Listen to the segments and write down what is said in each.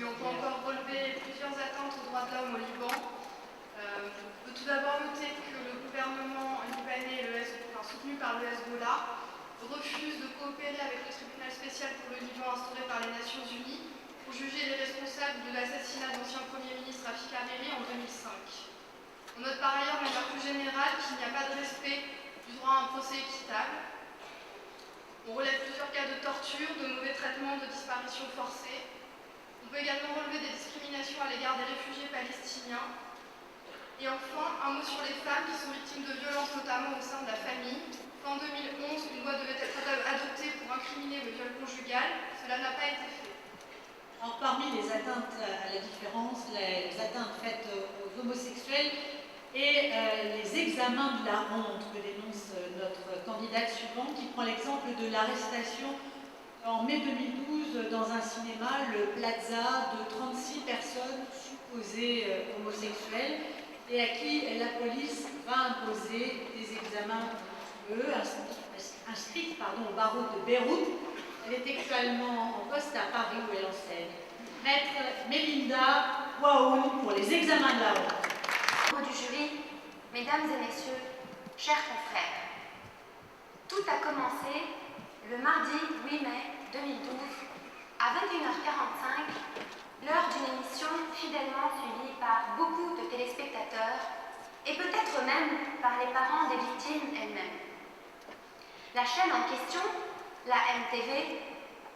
Oui, on peut encore relever plusieurs atteintes aux droits de l'homme au Liban. On peut tout d'abord noter que le gouvernement libanais, soutenu par le Hezbollah, refuse de coopérer avec le tribunal spécial pour le Liban instauré par les Nations Unies pour juger les responsables de l'assassinat d'ancien Premier ministre Rafik Hariri en 2005. On note par ailleurs, de manière plus générale, qu'il n'y a pas de respect du droit à un procès équitable. On relève plusieurs cas de torture, de mauvais traitements, de disparitions forcées. On peut également relever des discriminations à l'égard des réfugiés palestiniens. Et enfin, un mot sur les femmes qui sont victimes de violences, notamment au sein de la famille. En 2011, une loi devait être adoptée pour incriminer le viol conjugal. Cela n'a pas été fait. Alors, parmi les atteintes à la différence, les atteintes faites aux homosexuels et les examens de la honte que dénonce notre candidate suivante, qui prend l'exemple de l'arrestation en mai 2012 dans un cinéma, le Plaza, de 36 personnes supposées homosexuelles et à qui la police va imposer des examens inscrite au barreau de Beyrouth. Elle est actuellement en poste à Paris où elle enseigne. Maître Mélinda Waoun pour les examens de la honte. Membres du jury, mesdames et messieurs, chers confrères, tout a commencé le mardi 8 mai 2012 à 21h45, l'heure d'une émission fidèlement suivie par beaucoup de téléspectateurs et peut-être même par les parents des victimes elles-mêmes. La chaîne en question, la MTV,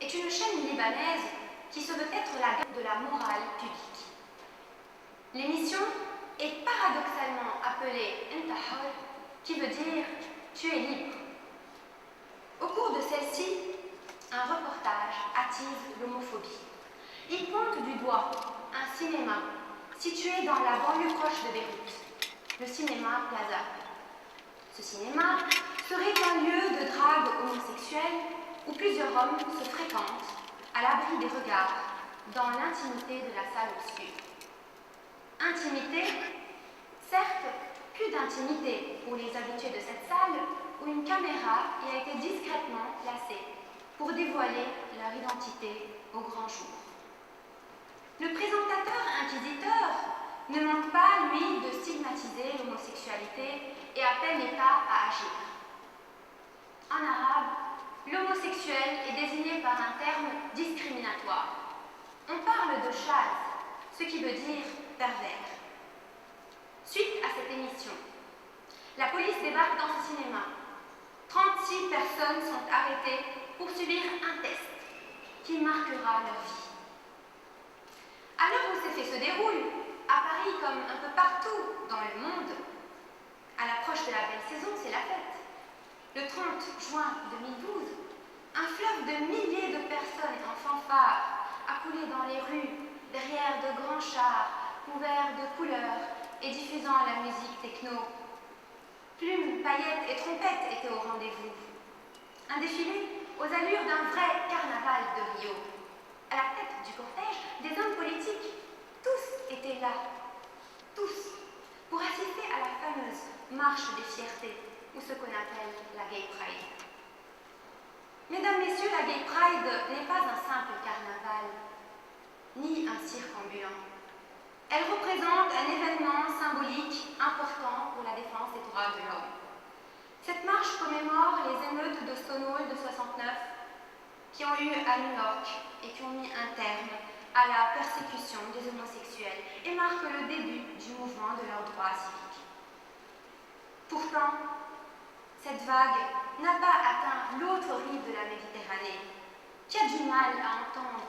est une chaîne libanaise qui se veut être la garde de la morale publique. L'émission est paradoxalement appelée Intahol, qui veut dire « tu es libre ». Au cours de celle-ci, un reportage attise l'homophobie. Il pointe du doigt un cinéma situé dans la banlieue proche de Beyrouth, le cinéma Plaza. Ce cinéma serait un lieu de drague homosexuelle où plusieurs hommes se fréquentent à l'abri des regards dans l'intimité de la salle obscure. Intimité, certes, plus d'intimité pour les habitués de cette salle où une caméra y a été discrètement placée pour dévoiler leur identité au grand jour. Le présentateur inquisiteur ne manque pas, lui, de stigmatiser l'homosexualité et appelle l'État à agir. En arabe, l'homosexuel est désigné par un terme discriminatoire. On parle de chaz, ce qui veut dire pervers. Suite à cette émission, la police débarque dans ce cinéma. 36 personnes sont arrêtées pour subir un test qui marquera leur vie. À l'heure où ces faits se déroulent, à Paris comme un peu partout dans le monde, à l'approche de la belle saison, c'est la fête. Le 30 juin 2012, un fleuve de milliers de personnes en fanfare a coulé dans les rues, derrière de grands chars couverts de couleurs et diffusant la musique techno. Plumes, paillettes et trompettes étaient au rendez-vous. Un défilé aux allures d'un vrai carnaval de Rio. À la tête du cortège, des hommes politiques. Tous étaient là. Tous. Pour assister à la fameuse marche des fiertés, ou ce qu'on appelle la Gay Pride. Mesdames, Messieurs, la Gay Pride n'est pas un simple carnaval, ni un cirque ambulant. Elle représente un événement symbolique important pour la défense des droits de l'homme. Cette marche commémore les émeutes de Stonewall de 69 qui ont eu à New York et qui ont mis un terme à la persécution des homosexuels et marque le début du mouvement de leurs droits civiques. Pourtant, cette vague n'a pas atteint l'autre rive de la Méditerranée, qui a du mal à entendre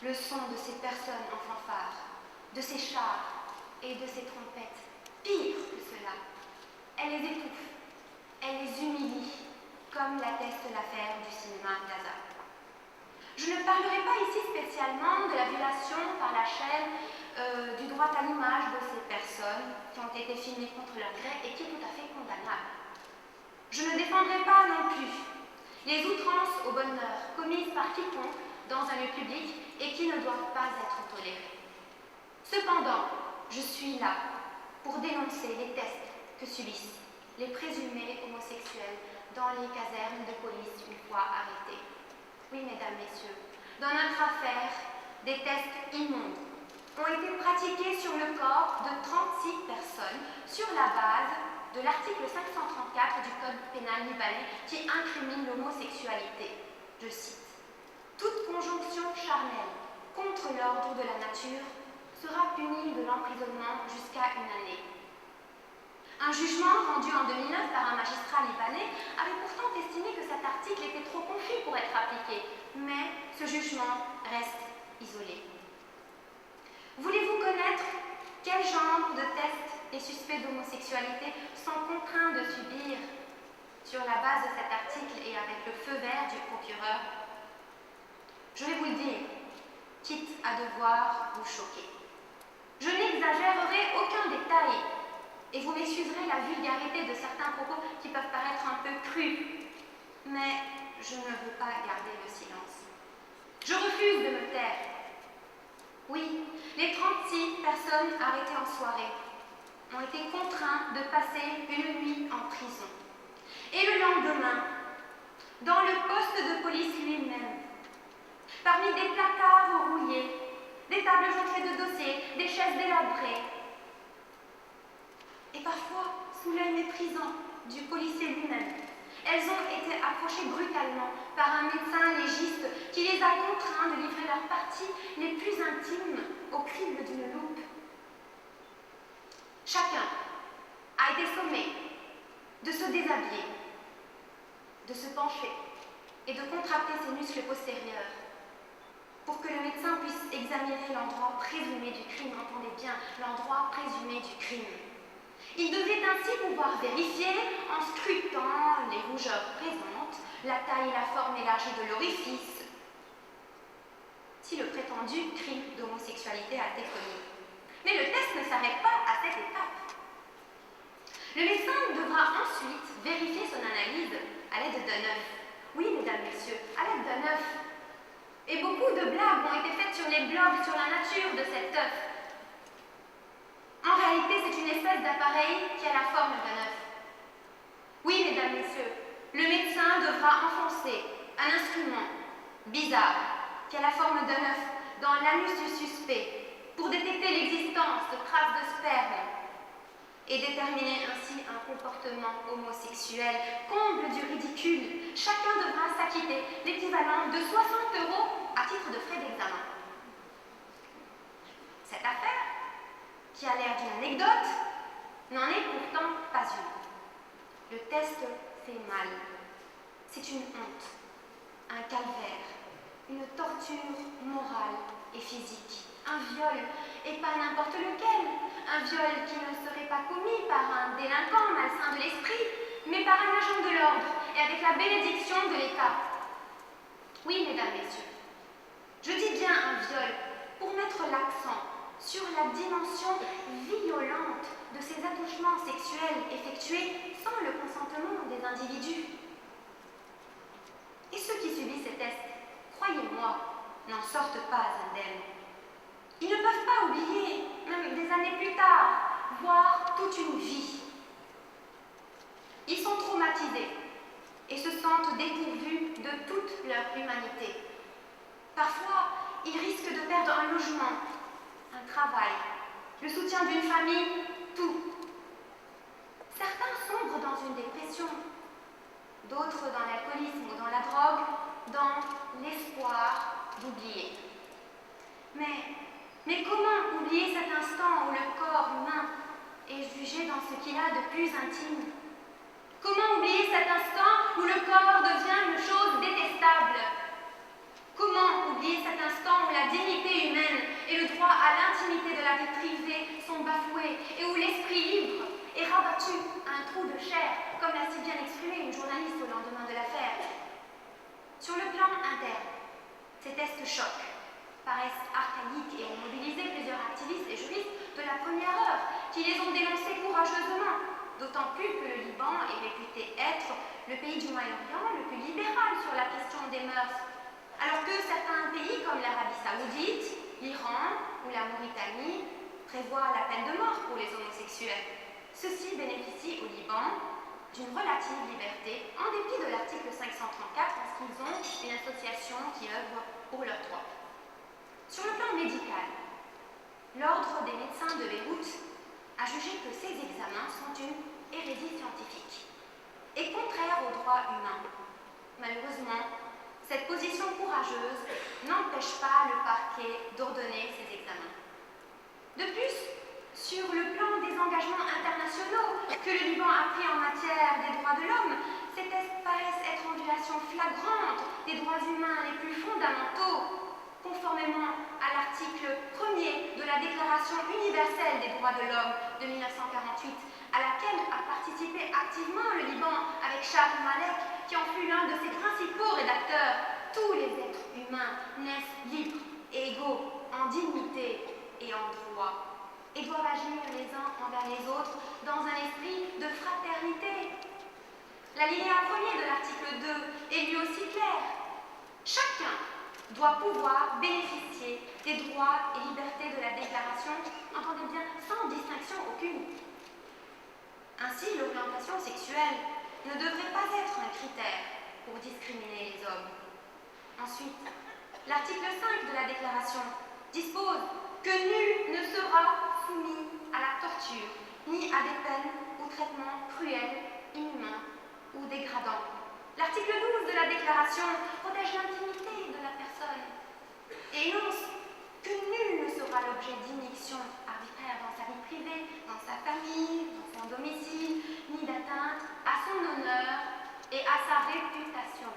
le son de ces personnes en fanfare, de ces chars et de ces trompettes. Pire que cela, elle les étouffe, elle les humilie, comme l'atteste l'affaire du cinéma Plaza. Je ne parlerai pas ici spécialement de la violation par la chaîne du droit à l'image de ces personnes qui ont été filmées contre leur gré et qui est tout à fait condamnable. Je ne défendrai pas non plus les outrances au bonheur commises par quiconque dans un lieu public et qui ne doivent pas être tolérées. Cependant, je suis là pour dénoncer les tests que subissent les présumés homosexuels dans les casernes de police une fois arrêtés. Oui, mesdames, messieurs, dans notre affaire, des tests immondes ont été pratiqués sur le corps de 36 personnes sur la base de l'article 534 du Code pénal libanais qui incrimine l'homosexualité. Je cite: « Toute conjonction charnelle contre l'ordre de la nature sera punie de l'emprisonnement jusqu'à 1 année. » Un jugement rendu en 2009 par un magistrat libanais avait pourtant estimé que cet article était trop confus pour être appliqué, mais ce jugement reste isolé. Voulez-vous connaître quel genre de tests les suspects d'homosexualité sont contraints de subir sur la base de cet article et avec le feu vert du procureur? Je vais vous le dire, quitte à devoir vous choquer. Je n'exagérerai aucun détail et vous m'excuserez la vulgarité de certains propos qui peuvent paraître un peu crus, mais je ne veux pas garder le silence. Je refuse de me taire. Oui, les 36 personnes arrêtées en soirée ont été contraintes de passer une nuit en prison. Et le lendemain, dans le poste de police lui-même, parmi des placards rouillés, des tables jonchées de dossiers, des chaises délabrées, et parfois sous l'œil méprisant du policier lui-même, elles ont été approchées brutalement par un médecin légiste qui les a contraints de livrer leurs parties les plus intimes au crible d'une loupe. Chacun a été sommé de se déshabiller, de se pencher et de contracter ses muscles postérieurs pour que le médecin puisse examiner l'endroit présumé du crime. Entendez bien, l'endroit présumé du crime. Il devait ainsi pouvoir vérifier, en scrutant les rougeurs présentes, la taille et la forme élargie de l'orifice, si le prétendu crime d'homosexualité a été commis. Mais le test ne s'arrête pas à cette étape. Le médecin devra ensuite vérifier son analyse à l'aide d'un œuf. Oui, mesdames, messieurs, à l'aide d'un œuf. Et beaucoup de blagues ont été faites sur les blogs sur la nature de cet œuf. En réalité, c'est une espèce d'appareil qui a la forme d'un œuf. Oui, mesdames, messieurs, le médecin devra enfoncer un instrument bizarre qui a la forme d'un œuf dans l'anus du suspect pour détecter l'existence de traces de sperme et déterminer ainsi un comportement homosexuel. Comble du ridicule, chacun devra s'acquitter l'équivalent de 60 € à titre de frais d'examen. Cette affaire, qui a l'air d'une anecdote, n'en est pourtant pas une. Le test fait mal. C'est une honte, un calvaire, une torture morale et physique, un viol, et pas n'importe lequel, un viol qui ne serait pas commis par un délinquant malsain de l'esprit, mais par un agent de l'ordre et avec la bénédiction de l'État. Oui, mesdames, messieurs, je dis bien un viol pour mettre l'accent sur la dimension violente de ces attouchements sexuels effectués sans le consentement des individus. Et ceux qui subissent ces tests, croyez-moi, n'en sortent pas indemnes. Ils ne peuvent pas oublier, même des années plus tard, voire toute une vie. Ils sont traumatisés et se sentent dépourvus de toute leur humanité. Parfois, ils risquent de perdre un logement, un travail, le soutien d'une famille, tout. Certains sombrent dans une dépression, d'autres dans l'alcoolisme ou dans la drogue, dans l'espoir d'oublier. Mais comment oublier cet instant où le corps humain est jugé dans ce qu'il a de plus intime? Comment oublier cet instant où le corps devient une chose détestable? Comment oublier cet instant où la dignité humaine et le droit à l'intimité de la vie privée sont bafoués et où l'esprit libre est rabattu à un trou de chair, comme l'a si bien exprimé une journaliste au lendemain de l'affaire? Sur le plan interne, ces tests chocs paraissent archaïques et ont mobilisé plusieurs activistes et juristes de la première heure qui les ont dénoncés courageusement, d'autant plus que le Liban est réputé être le pays du Moyen-Orient le plus libéral sur la question des mœurs, alors que certains pays comme l'Arabie Saoudite, l'Iran ou la Mauritanie prévoient la peine de mort pour les homosexuels. Ceux-ci bénéficient au Liban d'une relative liberté en dépit de l'article 534 parce qu'ils ont une association qui œuvre pour leurs droits. Sur le plan médical, l'Ordre des médecins de Beyrouth a jugé que ces examens sont une hérésie scientifique et contraire aux droits humains. Malheureusement, cette position courageuse n'empêche pas le parquet d'ordonner ces examens. De plus, sur le plan des engagements internationaux que le Liban a pris en matière des droits de l'homme, ces tests paraissent être en violation flagrante des droits humains les plus fondamentaux, conformément à l'article 1er de la Déclaration universelle des droits de l'homme de 1948, à laquelle a participé activement le Liban avec Charles Malek, qui en fut l'un de ses principaux rédacteurs. Tous les êtres humains naissent libres et égaux en dignité et en droit, et doivent agir les uns envers les autres dans un esprit de fraternité. L'alinéa 1er de l'article 2 est lui aussi clair. Chacun doit pouvoir bénéficier des droits et libertés de la Déclaration, entendez bien, sans distinction aucune. Ainsi, l'orientation sexuelle ne devrait pas être un critère pour discriminer les hommes. Ensuite, l'article 5 de la Déclaration dispose que nul ne sera soumis à la torture, ni à des peines ou traitements cruels, inhumains ou dégradants. L'article 12 de la Déclaration protège l'intimité de la personne et énonce que nul ne sera l'objet d'inhibitions arbitraires dans sa vie privée, dans sa famille, dans son domicile, ni d'atteinte à son honneur et à sa réputation.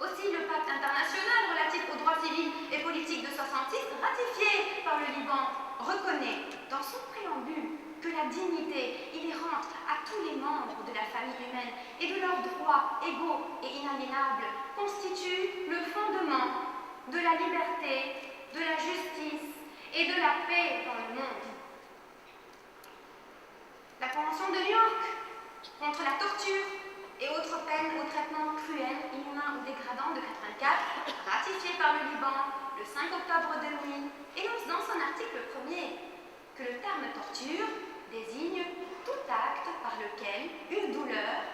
Aussi, le pacte international relatif aux droits civils et politiques de 66, ratifié par le Liban, reconnaît dans son préambule que la dignité inhérente à tous les membres de la famille humaine et de leurs droits égaux et inaliénables constitue le fondement de la liberté, de la justice et de la paix dans le monde. La Convention de New York contre la torture et autres peines ou traitements cruels, inhumains ou dégradants de 84, ratifiée par le Liban le 5 octobre 2000, énonce dans son article 1er que le terme torture désigne tout acte par lequel une douleur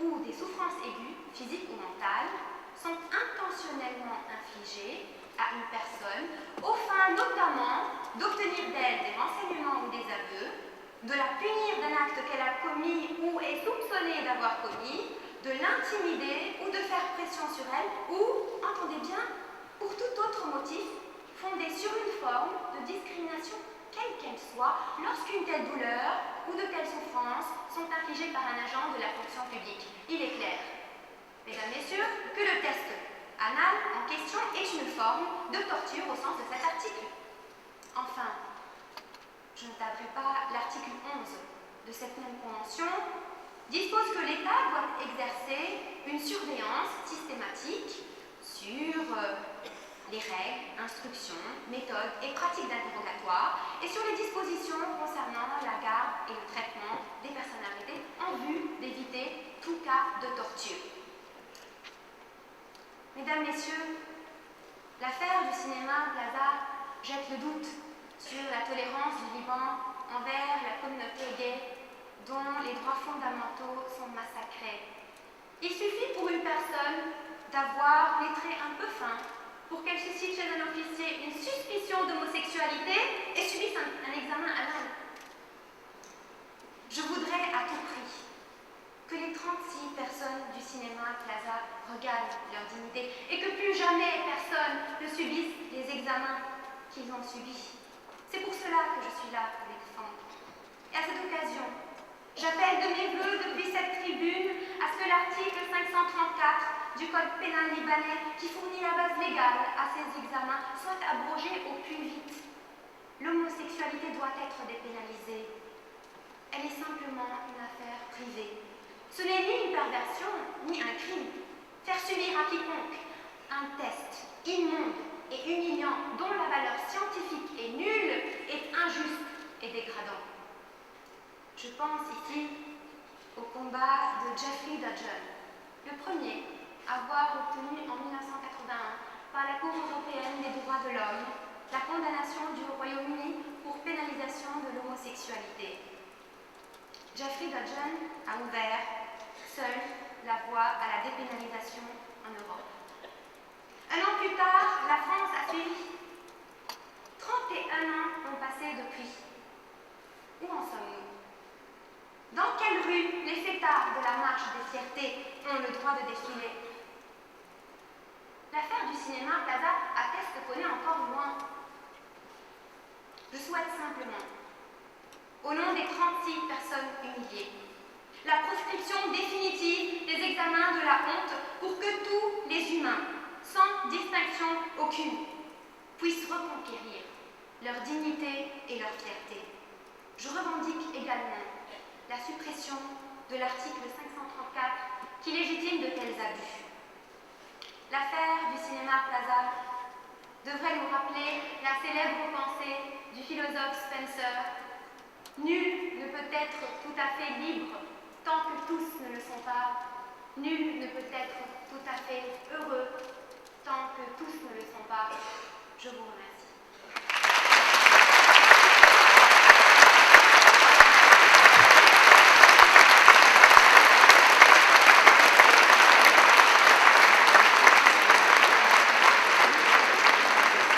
ou des souffrances aiguës, physiques ou mentales, sont intentionnellement infligées à une personne aux fins notamment d'obtenir d'elle des renseignements ou des aveux, de la punir d'un acte qu'elle a commis ou est soupçonnée d'avoir commis, de l'intimider ou de faire pression sur elle, ou, entendez bien, pour tout autre motif fondé sur une forme de discrimination quelle qu'elle soit, lorsqu'une telle douleur ou de telles souffrances sont infligées par un agent de la fonction publique. Il est clair, mesdames, messieurs, que le test anal en question est une forme de torture au sens de cet article. Enfin, je ne tarderai pas, l'article 11 de cette même convention dispose que l'État doit exercer une surveillance systématique sur les règles, instructions, méthodes et pratiques d'interrogatoire et sur les dispositions concernant la garde et le traitement des personnes arrêtées en vue d'éviter tout cas de torture. Mesdames, Messieurs, l'affaire du cinéma Plaza jette le doute sur la tolérance du Liban envers la communauté gay dont les droits fondamentaux sont massacrés. Il suffit pour une personne d'avoir les traits un peu fins pour qu'elle suscite chez un officier une suspicion d'homosexualité et subisse un examen anal. Je voudrais à tout prix que les 36 personnes du cinéma Plaza regagnent leur dignité et que plus jamais personne ne subisse les examens qu'ils ont subis. C'est pour cela que je suis là pour les défendre. Et à cette occasion, j'appelle de mes vœux depuis cette tribune à ce que l'article 534 du Code pénal libanais, qui fournit la base légale à ces examens, soit abrogé au plus vite. L'homosexualité doit être dépénalisée. Elle est simplement une affaire privée. Ce n'est ni une perversion, ni un crime. Faire subir à quiconque un test immonde et humiliant dont la valeur scientifique est nulle est injuste et dégradant. Je pense ici au combat de Jeffrey Dudgeon, le premier à avoir obtenu en 1981 par la Cour européenne des droits de l'homme la condamnation du Royaume-Uni pour pénalisation de l'homosexualité. Jeffrey Dudgeon a ouvert seul la voie à la dépénalisation en Europe. Un an plus tard, la France a suivi marche des fiertés ont le droit de défiler. L'affaire du cinéma Plaza atteste qu'on est encore loin. Je souhaite simplement, au nom des 36 personnes humiliées, la proscription définitive des examens de la honte pour que tous les humains, sans distinction aucune, puissent reconquérir leur dignité et leur fierté. Je revendique également la suppression de l'article 534 qui légitime de tels abus. L'affaire du cinéma Plaza devrait nous rappeler la célèbre pensée du philosophe Spencer. Nul ne peut être tout à fait libre tant que tous ne le sont pas. Nul ne peut être tout à fait heureux tant que tous ne le sont pas. Je vous remercie.